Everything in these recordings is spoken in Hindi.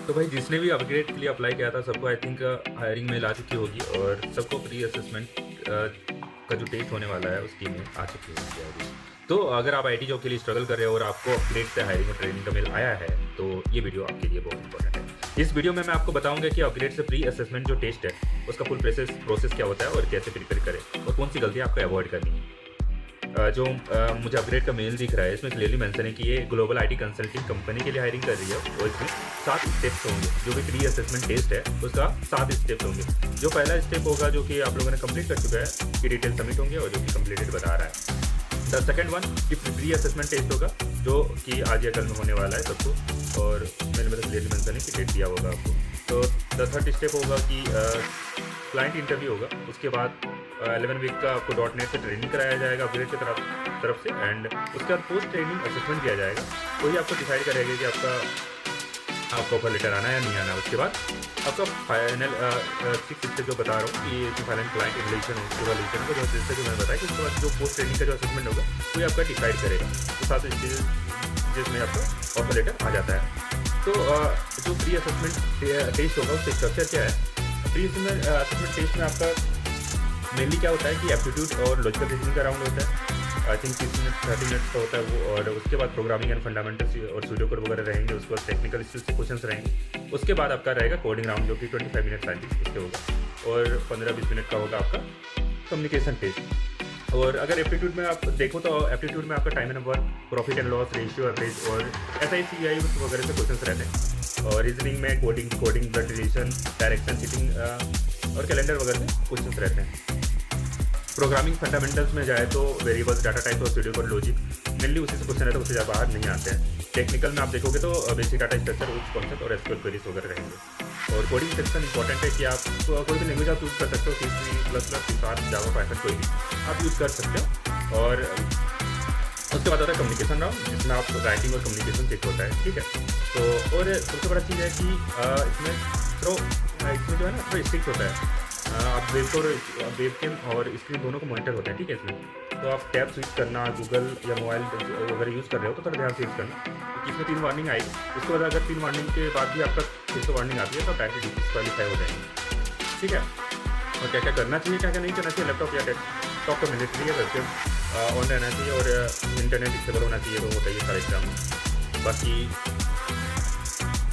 तो भाई जिसने भी अपग्रेड के लिए अप्लाई किया था सबको आई थिंक हायरिंग मेल आ चुकी होगी और सबको प्री असेसमेंट का जो टेस्ट होने वाला है उसकी मेल आ चुकी होगी अभी। तो अगर आप आईटी जॉब के लिए स्ट्रगल कर रहे हो और आपको अपग्रेड से हायरिंग और ट्रेनिंग का मेल आया है तो ये वीडियो आपके लिए बहुत इंपॉर्टेंट है। इस वीडियो में मैं आपको बताऊंगा कि अपग्रेड से प्री असेसमेंट जो टेस्ट है उसका फुल प्रोसेस क्या होता है और कैसे प्रिपेयर करें और कौन सी गलती आपको अवॉइड करनी है। मुझे अपग्रेड का मेल दिख रहा है इसमें क्लियरली मेंशन है कि ये ग्लोबल आईटी कंसल्टिंग कंपनी के लिए हायरिंग कर रही है और इसमें 7 स्टेप्स होंगे। जो भी प्री असेसमेंट टेस्ट है उसका 7 स्टेप्स होंगे। जो पहला स्टेप होगा जो कि आप लोगों ने कंप्लीट कर चुका है कि डिटेल सबमिट होंगे और जो कि कंप्लीटेड बता रहा है। द सेकेंड वन कि प्री असेसमेंट टेस्ट होगा जो कि आज या कल में होने वाला है सबको और मेरे मतलब क्लियरली मेंशन है कि डेट दिया होगा आपको। तो द थर्ड स्टेप होगा कि क्लाइंट इंटरव्यू होगा। उसके बाद 11 वीक का आपको .NET से ट्रेनिंग कराया जाएगा अपग्रेड की तरफ से एंड उसके बाद पोस्ट ट्रेनिंग असेसमेंट दिया जाएगा। वही आपको डिसाइड करेगा कि आपका ऑफर लेटर आना है या नहीं आना। उसके बाद आपका फाइनल 6 स्टेप जो बता रहा हूँ कि फाइनल क्लाइंट इवैल्यूएशन का जो जैसे जो मैंने बताया कि उसके बाद जो पोस्ट ट्रेनिंग का जो असेसमेंट होगा वही आपका डिसाइड करेगा। तो 7 स्टेज जिसमें आपका ऑफर लेटर आ जाता है। तो जो प्री असेसमेंट टेस्ट होगा उसका स्ट्रक्चर क्या है। प्री असेसमेंट टेस्ट में आपका मेनली क्या होता है कि एप्टीट्यूड और लॉजिकल रीजनिंग का राउंड होता है। आई थिंक 30 मिनट 30 मिनट्स का होता है वो। और उसके बाद प्रोग्रामिंग एंड फंडामेंटल्स और स्टूडियो कोड वगैरह रहेंगे। उसके बाद टेक्निकल स्किल्स के क्वेश्चंस रहेंगे। उसके बाद आपका रहेगा कोडिंग राउंड जो कि 25 मिनट आई थिंक उसके होगा और 15-20 मिनट का होगा आपका कम्युनिकेशन टेस्ट। और अगर एप्टीट्यूड में आप देखो तो एप्टीट्यूड में आपका time and work, profit and loss ratio, average और SI वगैरह से क्वेश्चंस रहते हैं। और रीजनिंग में coding blood relation, direction, seating और कैलेंडर वगैरह से क्वेश्चंस रहते हैं। प्रोग्रामिंग फंडामेंटल्स में जाए तो वेरिएबल्स, डाटा टाइप और स्टूडियो कोड लॉजिक मेनली उसी से क्वेश्चन रहता है, उससे ज़्यादा बाहर नहीं आते हैं। टेक्निकल में आप देखोगे तो बेसिक डाटा स्ट्रक्चर, उस कॉन्सेप्ट और SQL क्वेरीज वगैरह रहेंगे। और कोडिंग सेक्शन इंपॉर्टेंट है कि आप कोई भी लैंग्वेज आप यूज़ कर सकते हो, C++, जावा, पाइथन कोई भी आप यूज़ कर सकते हो। और उसके बाद आता है कम्युनिकेशन राउंड जिसमें आप राइटिंग और कम्युनिकेशन चेक होता है, ठीक है। तो और सबसे बड़ा चीज़ है कि इसमें जो है ना थोड़ा स्ट्रिक्ट होता है। आप वेबकैम और स्क्रीन दोनों को मॉनिटर होता है, ठीक है। इसमें तो आप टैब स्विच करना, गूगल या मोबाइल वगैरह यूज़ कर रहे हो तो थोड़ा ध्यान से यूज़ करना क्योंकि इसमें 3 वार्निंग आएगी। उसके बाद अगर 3 वार्निंग के बाद भी आपका फिर से वार्निंग आती है तो डायरेक्टली डिस्क्वालीफाई हो जाएंगे, ठीक है। और क्या क्या करना चाहिए, क्या क्या नहीं करना चाहिए। लैपटॉप या डेस्कटॉप का मैंडेटरी है, वेबकैम ऑन रहना चाहिए और इंटरनेट स्टेबल होना चाहिए। तो होता है ये सारा एग्जाम। बाकी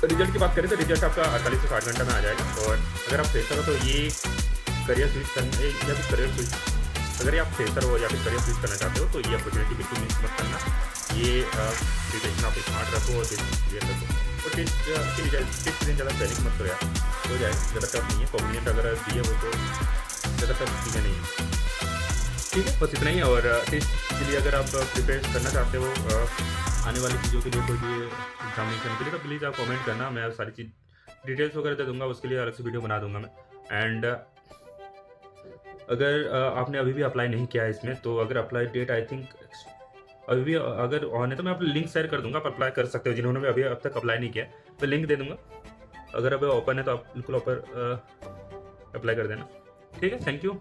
रिजल्ट की बात करें तो रिजल्ट आपका 48 से 60 घंटा में आ जाएगा। और अगर आप फ्रेशर हो तो ये करियर स्विच करने या फिर करियर स्विच, अगर आप फ्रेशर हो या फिर करियर स्विच करना चाहते हो तो ये अपॉर्चुनिटी बिल्कुल मिस मत करना। ये प्रिपरेशन आप स्मार्ट रखो और टेस्ट क्लियर रखो। और टेस्ट के लिए ज़्यादा पैनिक मत करो यार, हो जाए, ज़्यादा टफ नहीं है। कॉम्बिनेट अगर दिए वो तो ज़्यादा टफ चीज़ें नहीं है, ठीक है। बस इतना ही। और टेस्ट के लिए अगर आप प्रिपेयर करना चाहते हो आने वाली चीज़ों के लिए, कोई भी एग्जामिनेशन के लिए, तो प्लीज़ आप कमेंट करना। मैं सारी चीज़ डिटेल्स वगैरह दे दूँगा, उसके लिए अलग से वीडियो बना दूँगा मैं। एंड अगर आपने अभी भी अप्लाई नहीं किया है इसमें तो अगर अप्लाई डेट आई थिंक अभी भी अगर ऑन है तो मैं आपको लिंक शेयर कर दूँगा, आप अप्लाई कर सकते हो। जिन्होंने भी अभी अब तक अप्लाई नहीं किया मैं लिंक दे दूँगा। अगर अभी ओपन है तो आप बिल्कुल अप्लाई कर देना, ठीक है। Thank you.